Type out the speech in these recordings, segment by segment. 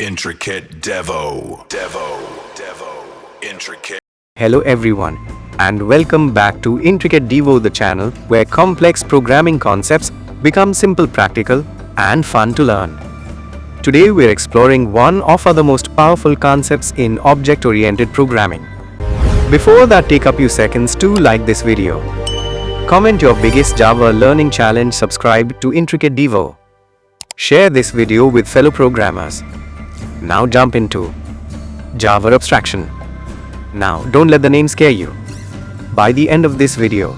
Intricate Devo, intricate. Hello everyone, and welcome back to Intricate Devo, the channel where complex programming concepts become simple, practical, and fun to learn. Today we're exploring one of the most powerful concepts in object-oriented programming. Before that, take a few seconds to like this video. Comment your biggest Java learning challenge, subscribe to Intricate Devo. Share this video with fellow programmers. Now jump into Java Abstraction. Now don't let the name scare you. By the end of this video,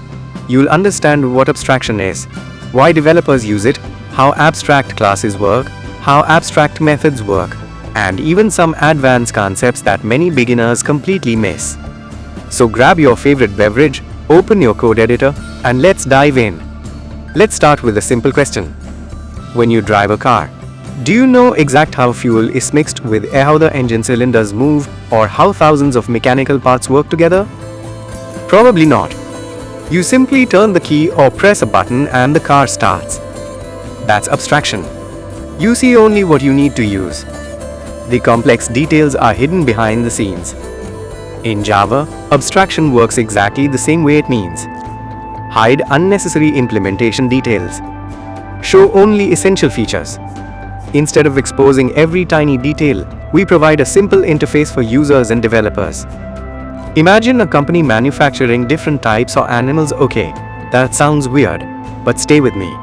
you'll understand what abstraction is, why developers use it, how abstract classes work, how abstract methods work, and even some advanced concepts that many beginners completely miss. So grab your favorite beverage, open your code editor, and let's dive in. Let's start with a simple question. When you drive a car, do you know exactly how fuel is mixed with how the engine cylinders move or how thousands of mechanical parts work together? Probably not. You simply turn the key or press a button and the car starts. That's abstraction. You see only what you need to use. The complex details are hidden behind the scenes. In Java, abstraction works exactly the same way. It means hide unnecessary implementation details. Show only essential features. Instead of exposing every tiny detail, we provide a simple interface for users and developers. Imagine a company manufacturing different types of animals. Okay, that sounds weird, but stay with me.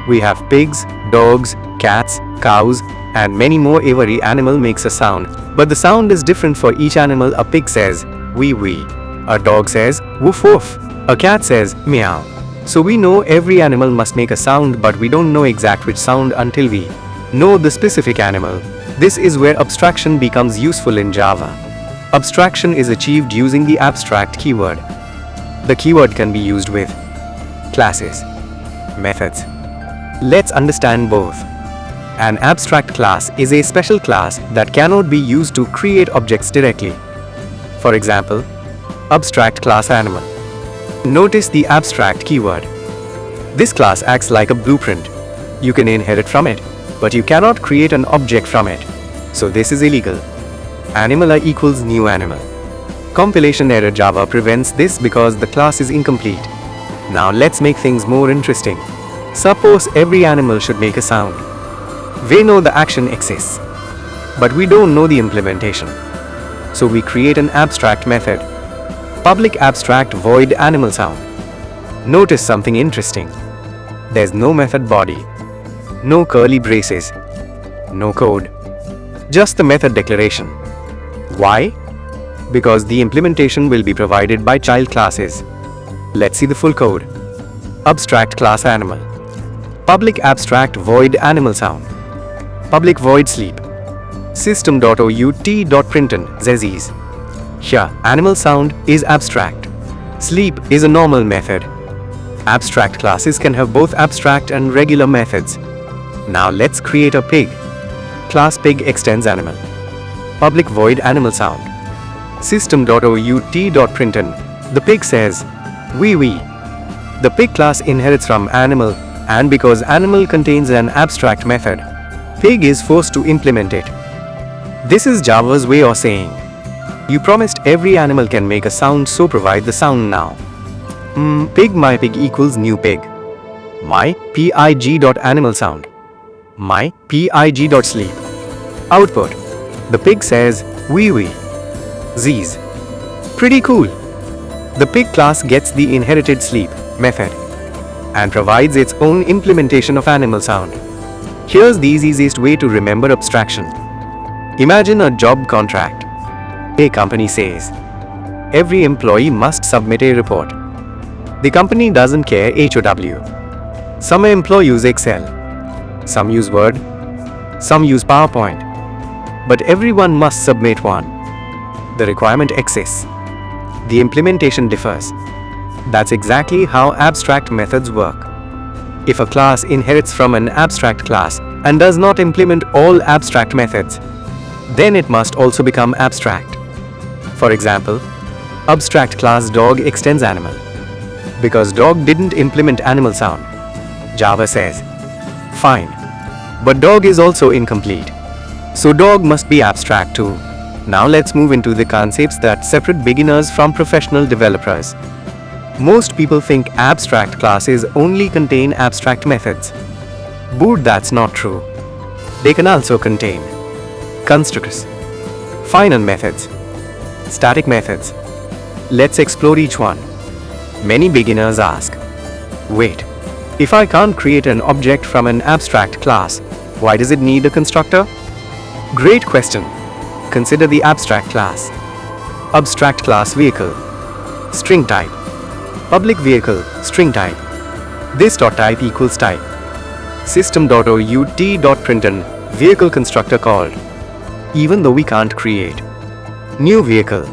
We have pigs, dogs, cats, cows, and many more. Every animal makes a sound, but the sound is different for each animal. A pig says, wee wee. A dog says, woof woof. A cat says, meow. So we know every animal must make a sound, but we don't know exact which sound until we know the specific animal. This is where abstraction becomes useful in Java. Abstraction is achieved using the abstract keyword. The keyword can be used with classes, methods. Let's understand both. An abstract class is a special class that cannot be used to create objects directly. For example, abstract class animal. Notice the abstract keyword. This class acts like a blueprint. You can inherit from it, but you cannot create an object from it. So this is illegal. Animal equals new animal. Compilation error. Java prevents this because the class is incomplete. Now let's make things more interesting. Suppose every animal should make a sound. We know the action exists, but we don't know the implementation. So we create an abstract method. Public abstract void animal sound. Notice something interesting. There's no method body, no curly braces, no code. Just the method declaration. Why? Because the implementation will be provided by child classes. Let's see the full code. Abstract class animal. Public abstract void animal sound. Public void sleep. System.out.println zezis. Here, animal sound is abstract. Sleep is a normal method. Abstract classes can have both abstract and regular methods. Now let's create a pig. Class pig extends animal. Public void animal sound. System.out.println. The pig says, wee wee. The pig class inherits from animal, and because animal contains an abstract method, pig is forced to implement it. This is Java's way of saying, you promised every animal can make a sound, so provide the sound now. Pig my pig equals new pig. My pig.animal sound. My pig.sleep. Output. The pig says, wee wee. Z's. Pretty cool. The pig class gets the inherited sleep method and provides its own implementation of animal sound. Here's the easiest way to remember abstraction. Imagine a job contract. A company says, every employee must submit a report. The company doesn't care HOW. Some employees use Excel, some use Word, some use PowerPoint. But everyone must submit one. The requirement exists. The implementation differs. That's exactly how abstract methods work. If a class inherits from an abstract class and does not implement all abstract methods, then it must also become abstract. For example, abstract class dog extends animal. Because dog didn't implement animal sound, Java says, fine, but dog is also incomplete. So dog must be abstract too. Now let's move into the concepts that separate beginners from professional developers. Most people think abstract classes only contain abstract methods. But that's not true. They can also contain constructors, final methods, static methods. Let's explore each one. Many beginners ask, wait, if I can't create an object from an abstract class, why does it need a constructor? Great question. Consider the abstract class. Abstract class vehicle, string type. Public vehicle, string type. This dot type equals type. System.out.println, vehicle constructor called. Even though we can't create new vehicle,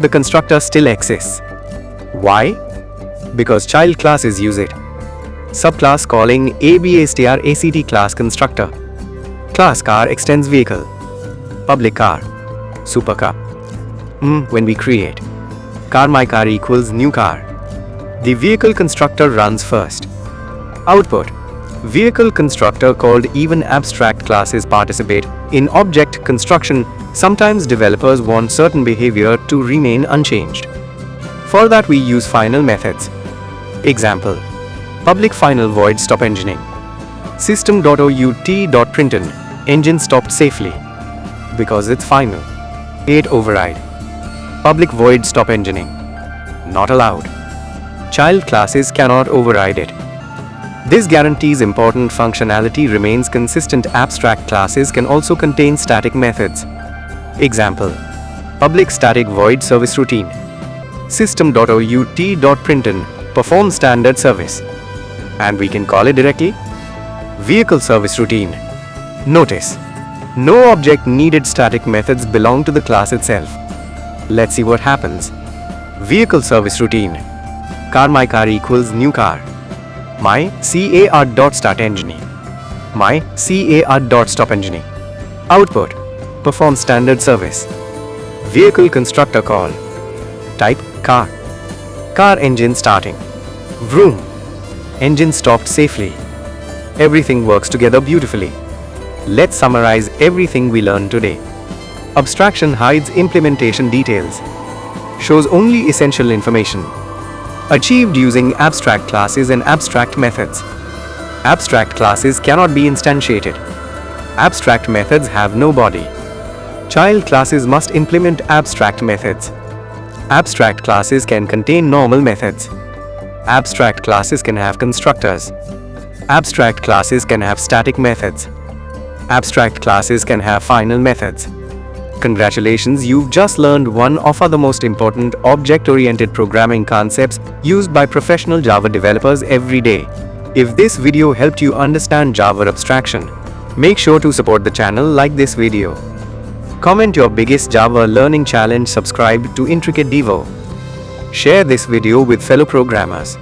the constructor still exists. Why? Because child classes use it. Subclass calling abstract class constructor. Class car extends vehicle. Public car, supercar. When we create car my car equals new car, the vehicle constructor runs first. Output. Vehicle constructor called. Even abstract classes participate in object construction. Sometimes developers want certain behavior to remain unchanged. For that we use final methods. Example. Public final void stop engineing. System.out.println, engine stopped safely. Because it's final. 8 override. Public void stop engineering. Not allowed. Child classes cannot override it. This guarantees important functionality remains consistent. Abstract classes can also contain static methods. Example. Public static void service routine. System.out.println, perform standard service. And we can call it directly vehicle service routine. Notice, no object needed. Static methods belong to the class itself. Let's see what happens. Vehicle service routine. Car my car equals new car. My car.start engineering. My car.stop engineering. Output. Perform standard service. Vehicle constructor call. Type car. Car engine starting. Vroom. Engine stopped safely. Everything works together beautifully. Let's summarize everything we learned today. Abstraction hides implementation details. Shows only essential information. Achieved using abstract classes and abstract methods. Abstract classes cannot be instantiated. Abstract methods have no body. Child classes must implement abstract methods. Abstract classes can contain normal methods. Abstract classes can have constructors. Abstract classes can have static methods. Abstract classes can have final methods. Congratulations, you've just learned one of the most important object-oriented programming concepts used by professional Java developers every day. If this video helped you understand Java abstraction, make sure to support the channel like this video. Comment your biggest Java learning challenge, subscribe to Intricate Devo. Share this video with fellow programmers.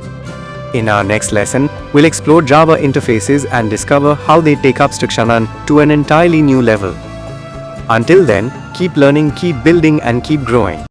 In our next lesson, we'll explore Java interfaces and discover how they take abstraction to an entirely new level. Until then, keep learning, keep building, and keep growing.